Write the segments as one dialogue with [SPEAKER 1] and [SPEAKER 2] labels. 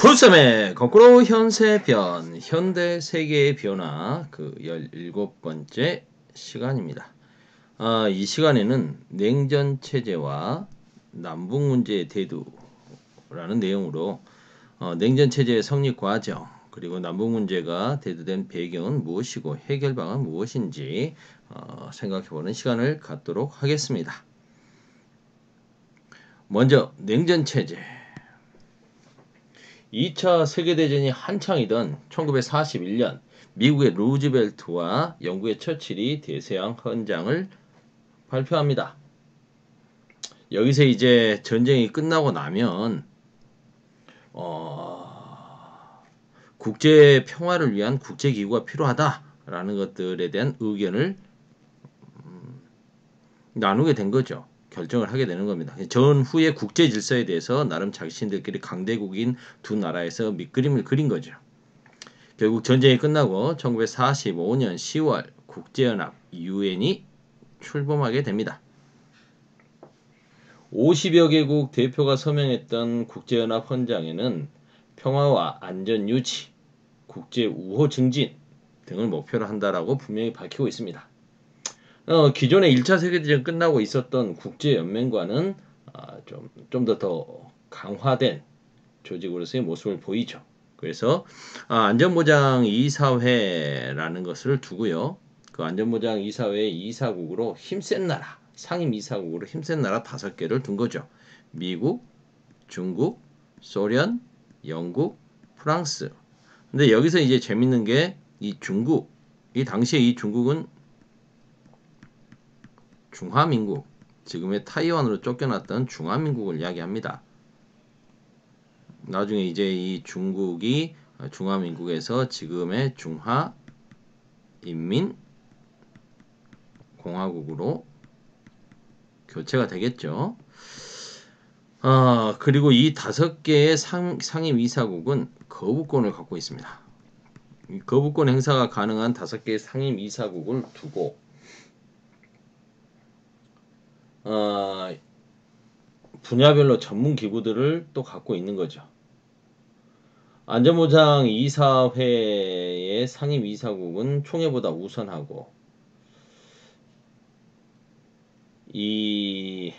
[SPEAKER 1] 풀쌤의 거꾸로 현세변, 현대 세계의 변화 그 17번째 시간입니다. 이 시간에는 냉전 체제와 남북 문제의 대두라는 내용으로 냉전 체제의 성립 과정 그리고 남북 문제가 대두된 배경은 무엇이고 해결 방안은 무엇인지 생각해보는 시간을 갖도록 하겠습니다. 먼저 냉전 체제. 2차 세계대전이 한창이던 1941년 미국의 루즈벨트와 영국의 처칠이 대서양 헌장을 발표합니다. 여기서 이제 전쟁이 끝나고 나면 국제 평화를 위한 국제기구가 필요하다라는 것들에 대한 의견을 나누게 된 거죠. 결정을 하게 되는 겁니다. 전후의 국제 질서에 대해서 나름 자신들끼리 강대국인 두 나라에서 밑그림을 그린 거죠. 결국 전쟁이 끝나고 1945년 10월 국제연합 UN이 출범하게 됩니다. 50여 개국 대표가 서명했던 국제연합 헌장에는 평화와 안전 유지, 국제 우호 증진 등을 목표로 한다라고 분명히 밝히고 있습니다. 기존의 1차 세계대전 끝나고 있었던 국제연맹과는 좀 더 강화된 조직으로서의 모습을 보이죠. 그래서 안전보장 이사회라는 것을 두고요. 그 안전보장 이사회의 이사국으로 힘센 나라, 상임 이사국으로 힘센 나라 5개를 둔 거죠. 미국, 중국, 소련, 영국, 프랑스. 근데 여기서 이제 재밌는 게 이 중국, 이 당시에 이 중국은 중화민국, 지금의 타이완으로 쫓겨났던 중화민국을 이야기합니다. 나중에 이제 이 중국이 중화민국에서 지금의 중화인민공화국으로 교체가 되겠죠. 그리고 이 5개의 상임이사국은 거부권을 갖고 있습니다. 이 거부권 행사가 가능한 5개의 상임이사국을 두고 분야별로 전문 기구들을 또 갖고 있는 거죠. 안전보장 이사회의 상임 이사국은 총회보다 우선하고 이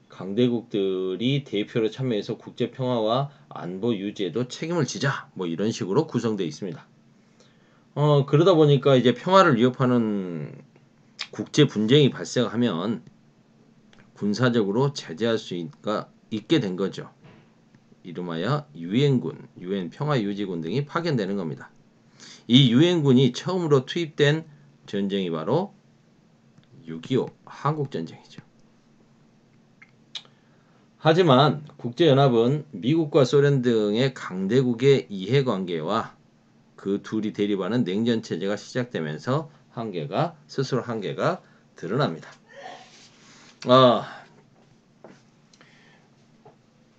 [SPEAKER 1] 강대국들이 대표로 참여해서 국제 평화와 안보 유지에도 책임을 지자 뭐 이런 식으로 구성되어 있습니다. 그러다 보니까 이제 평화를 위협하는 국제 분쟁이 발생하면 군사적으로 제재할 수 있게 된 거죠. 이름하여 유엔군, 유엔 평화유지군 등이 파견되는 겁니다. 이 유엔군이 처음으로 투입된 전쟁이 바로 6.25 한국전쟁이죠. 하지만 국제연합은 미국과 소련 등의 강대국의 이해관계와 그 둘이 대립하는 냉전체제가 시작되면서 스스로 한계가 드러납니다.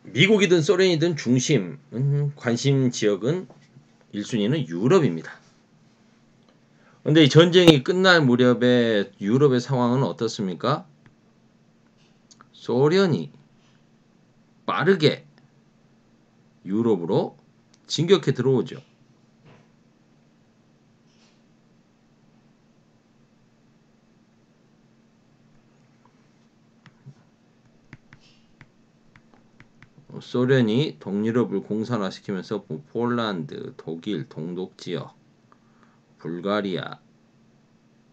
[SPEAKER 1] 미국이든 소련이든 관심 지역은 1순위는 유럽입니다. 근데 이 전쟁이 끝날 무렵에 유럽의 상황은 어떻습니까? 소련이 빠르게 유럽으로 진격해 들어오죠. 소련이 동유럽을 공산화시키면서 폴란드, 독일, 동독지역, 불가리아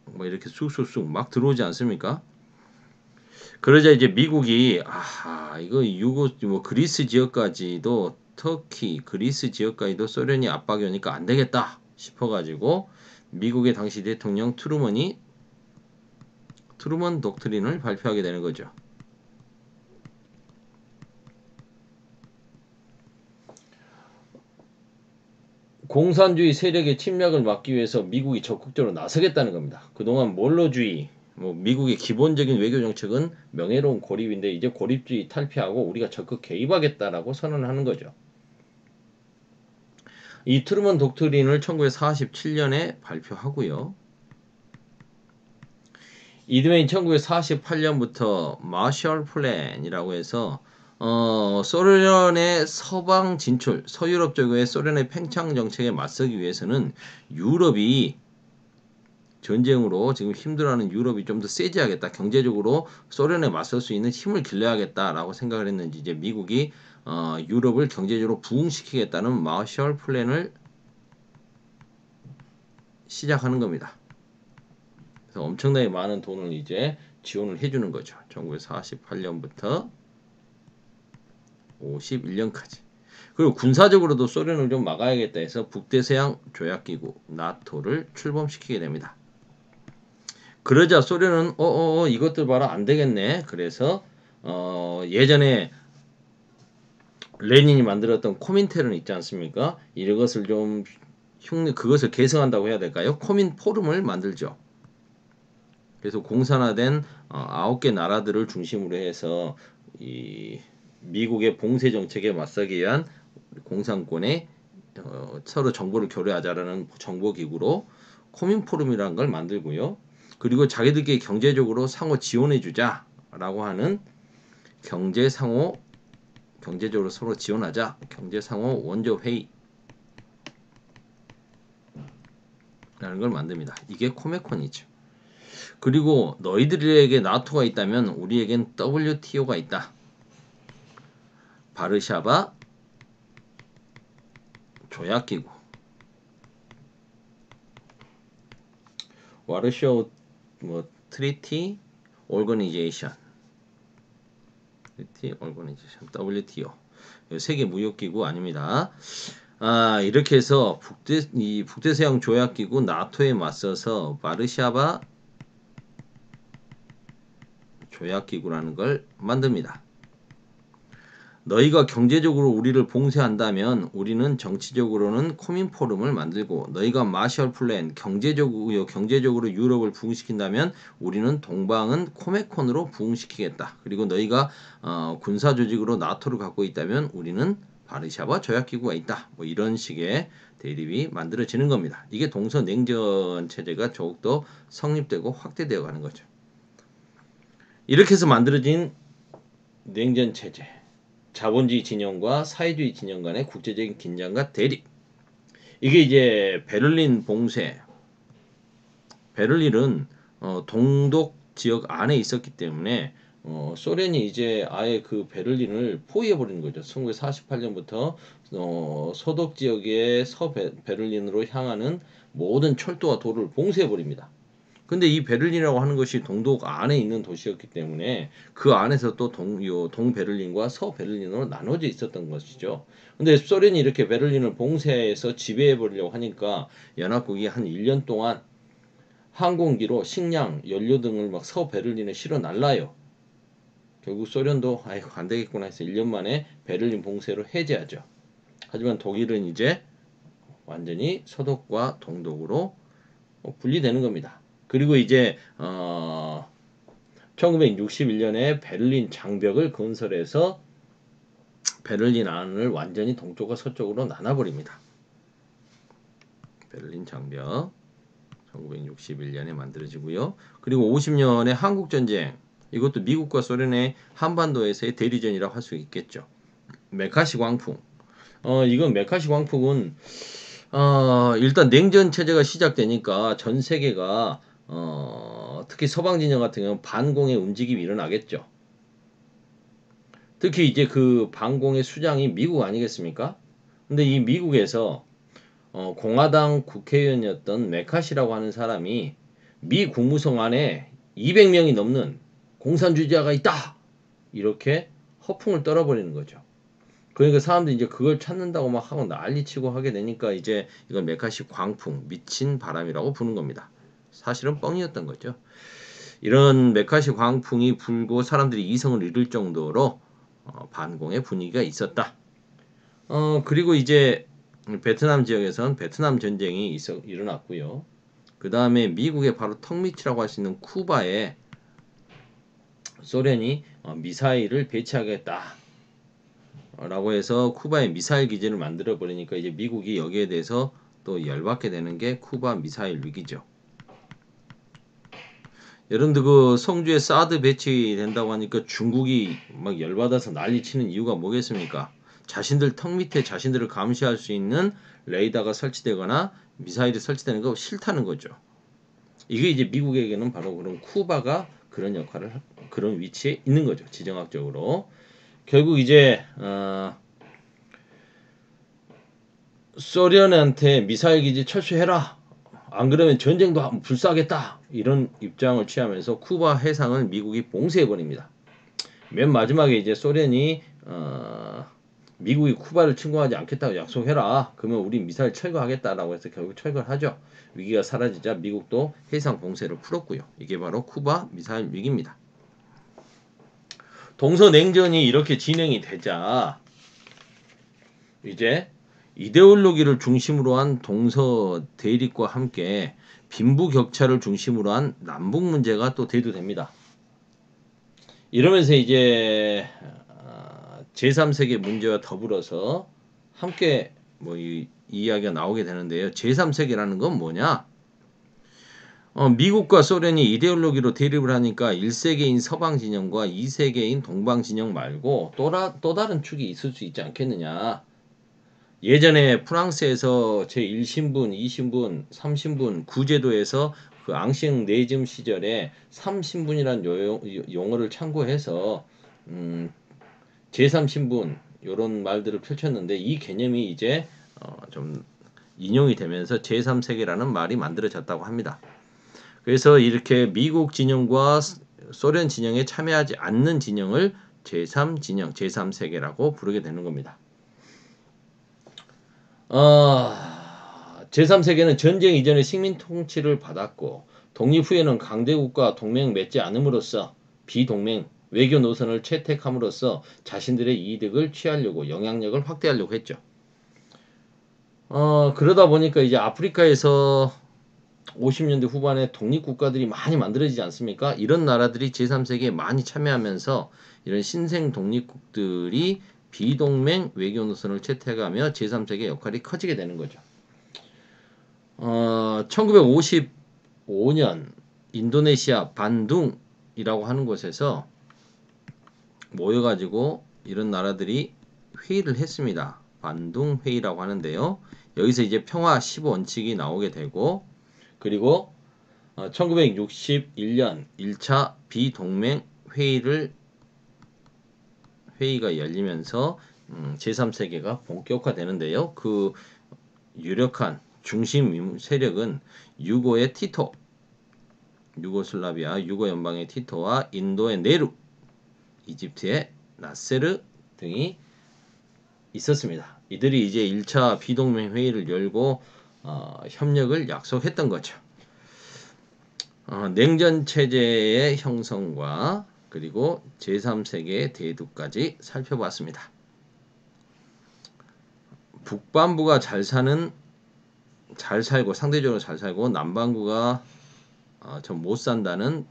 [SPEAKER 1] 뭐 이렇게 쑥쑥쑥 막 들어오지 않습니까? 그러자 이제 미국이 이거 그리스 지역까지도 터키, 그리스 지역까지도 소련이 압박이 오니까 안 되겠다 싶어가지고 미국의 당시 대통령 트루먼 독트린을 발표하게 되는 거죠. 공산주의 세력의 침략을 막기 위해서 미국이 적극적으로 나서겠다는 겁니다. 그동안 몰로주의, 미국의 기본적인 외교 정책은 명예로운 고립인데 이제 고립주의 탈피하고 우리가 적극 개입하겠다라고 선언하는 거죠. 이 트루먼 독트린을 1947년에 발표하고요. 이듬해인 1948년부터 마셜 플랜이라고 해서 소련의 서방 진출, 서유럽 쪽의 소련의 팽창 정책에 맞서기 위해서는 유럽이 전쟁으로 지금 힘들어하는 유럽이 좀 더 세지하겠다. 경제적으로 소련에 맞설 수 있는 힘을 길러야겠다라고 생각을 했는지 이제 미국이 유럽을 경제적으로 부흥시키겠다는 마셜 플랜을 시작하는 겁니다. 그래서 엄청나게 많은 돈을 이제 지원을 해주는 거죠. 1948년부터 51년까지. 그리고 군사적으로도 소련을 좀 막아야겠다 해서 북대서양 조약기구 나토를 출범시키게 됩니다. 그러자 소련은 이것들 봐라 안 되겠네. 그래서 예전에 레닌이 만들었던 코민테른 있지 않습니까? 이것을 좀 그것을 계승한다고 해야 될까요? 코민 포럼을 만들죠. 그래서 공산화된 9개 나라들을 중심으로 해서 이 미국의 봉쇄 정책에 맞서기 위한 공산권의 서로 정보를 교류하자라는 정보기구로 코민포럼이라는 걸 만들고요. 그리고 자기들끼리 경제적으로 상호 지원해주자라고 하는 경제적으로 서로 지원하자 경제상호 원조회의 라는 걸 만듭니다. 이게 코메콘이죠. 그리고 너희들에게 나토가 있다면 우리에겐 WTO가 있다. 바르샤바 조약기구 와르샤우 트리티 오거니제이션 WTO 세계 무역기구 아닙니다. 이렇게 해서 북대서양 조약기구 나토에 맞서서 바르샤바 조약기구라는 걸 만듭니다. 너희가 경제적으로 우리를 봉쇄한다면 우리는 정치적으로는 코민포럼을 만들고 너희가 마셜 플랜 경제적으로 유럽을 부흥시킨다면 우리는 동방은 코메콘으로 부흥시키겠다. 그리고 너희가 군사 조직으로 나토를 갖고 있다면 우리는 바르샤바 조약기구가 있다. 뭐 이런 식의 대립이 만들어지는 겁니다. 이게 동서냉전 체제가 더욱더 성립되고 확대되어 가는 거죠. 이렇게 해서 만들어진 냉전 체제. 자본주의 진영과 사회주의 진영 간의 국제적인 긴장과 대립. 이게 이제 베를린 봉쇄. 베를린은 동독 지역 안에 있었기 때문에 소련이 이제 아예 그 베를린을 포위해버리는 거죠. 1948년부터 서독 지역의 베를린으로 향하는 모든 철도와 도로를 봉쇄해버립니다. 근데 이 베를린이라고 하는 것이 동독 안에 있는 도시였기 때문에 그 안에서 또 동베를린과 서베를린으로 나눠져 있었던 것이죠. 근데 소련이 이렇게 베를린을 봉쇄해서 지배해버리려고 하니까 연합국이 한 1년 동안 항공기로 식량, 연료 등을 막 서베를린에 실어 날라요. 결국 소련도 아이고 안 되겠구나 해서 1년 만에 베를린 봉쇄로 해제하죠. 하지만 독일은 이제 완전히 서독과 동독으로 분리되는 겁니다. 그리고 이제 1961년에 베를린 장벽을 건설해서 베를린 안을 완전히 동쪽과 서쪽으로 나눠버립니다. 베를린 장벽 1961년에 만들어지고요. 그리고 50년의 한국전쟁 이것도 미국과 소련의 한반도에서의 대리전이라고 할 수 있겠죠. 메카시 광풍 이건 메카시 광풍은 일단 냉전 체제가 시작되니까 전 세계가 특히 서방 진영 같은 경우는 반공의 움직임이 일어나겠죠. 특히 이제 그 반공의 수장이 미국 아니겠습니까? 근데 이 미국에서 공화당 국회의원이었던 메카시라고 하는 사람이 미 국무성 안에 200명이 넘는 공산주의자가 있다! 이렇게 허풍을 떨어버리는 거죠. 그러니까 사람들이 이제 그걸 찾는다고 막 하고 난리치고 하게 되니까 이제 이걸 메카시 광풍, 미친 바람이라고 부르는 겁니다. 사실은 뻥이었던 거죠. 이런 메카시 광풍이 불고 사람들이 이성을 잃을 정도로 반공의 분위기가 있었다. 그리고 이제 베트남 지역에선 베트남 전쟁이 일어났고요. 그 다음에 미국의 바로 턱밑이라고 할 수 있는 쿠바에 소련이 미사일을 배치하겠다. 라고 해서 쿠바에 미사일 기지를 만들어 버리니까 이제 미국이 여기에 대해서 또 열받게 되는 게 쿠바 미사일 위기죠. 여러분들 그 성주에 사드 배치된다고 하니까 중국이 막 열받아서 난리치는 이유가 뭐겠습니까? 자신들 턱 밑에 자신들을 감시할 수 있는 레이더가 설치되거나 미사일이 설치되는 거 싫다는 거죠. 이게 이제 미국에게는 바로 그런 쿠바가 그런 역할을 그런 위치에 있는 거죠. 지정학적으로. 결국 이제 소련한테 미사일 기지 철수해라. 안 그러면 전쟁도 불사하겠다. 이런 입장을 취하면서 쿠바 해상을 미국이 봉쇄해 버립니다. 맨 마지막에 이제 소련이 미국이 쿠바를 침공하지 않겠다고 약속해라. 그러면 우리 미사일 철거하겠다라고 해서 결국 철거를 하죠. 위기가 사라지자 미국도 해상 봉쇄를 풀었고요. 이게 바로 쿠바 미사일 위기입니다. 동서냉전이 이렇게 진행이 되자 이제 이데올로기를 중심으로 한 동서 대립과 함께 빈부격차를 중심으로 한 남북 문제가 또 대두됩니다. 이러면서 이제 제3세계 문제와 더불어서 함께 이 이야기가 나오게 되는데요. 제3세계라는 건 뭐냐? 미국과 소련이 이데올로기로 대립을 하니까 1세계인 서방 진영과 2세계인 동방 진영 말고 또 다른 축이 있을 수 있지 않겠느냐. 예전에 프랑스에서 제1신분, 2신분, 3신분 구제도에서 그 앙싱 내즘 시절에 3신분이란 용어를 참고해서 제3신분 이런 말들을 펼쳤는데 이 개념이 이제 좀 인용이 되면서 제3세계라는 말이 만들어졌다고 합니다. 그래서 이렇게 미국 진영과 소련 진영에 참여하지 않는 진영을 제3진영, 제3세계라고 부르게 되는 겁니다. 제3세계는 전쟁 이전에 식민 통치를 받았고 독립 후에는 강대국과 동맹 맺지 않음으로써 비동맹 외교 노선을 채택함으로써 자신들의 이득을 취하려고 영향력을 확대하려고 했죠. 그러다 보니까 이제 아프리카에서 50년대 후반에 독립국가들이 많이 만들어지지 않습니까? 이런 나라들이 제3세계에 많이 참여하면서 이런 신생 독립국들이 비동맹 외교 노선을 채택하며 제3세계 역할이 커지게 되는 거죠. 1955년 인도네시아 반둥이라고 하는 곳에서 모여가지고 이런 나라들이 회의를 했습니다. 반둥 회의라고 하는데요. 여기서 이제 평화 10원칙이 나오게 되고 그리고 1961년 1차 비동맹 회의가 열리면서 제3세계가 본격화되는데요. 그 유력한 중심 세력은 유고의 티토, 유고슬라비아 유고 연방의 티토와 인도의 네루, 이집트의 나세르 등이 있었습니다. 이들이 이제 1차 비동맹 회의를 열고 협력을 약속했던 거죠. 냉전 체제의 형성과 그리고 제3세계의 대두까지 살펴봤습니다. 북반부가 잘 살고 상대적으로 잘 살고 남반구가 좀 못 산다는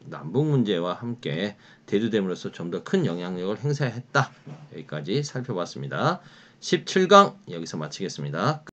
[SPEAKER 1] 남북 문제와 함께 대두됨으로써 좀 더 큰 영향력을 행사했다. 여기까지 살펴봤습니다. 17강 여기서 마치겠습니다.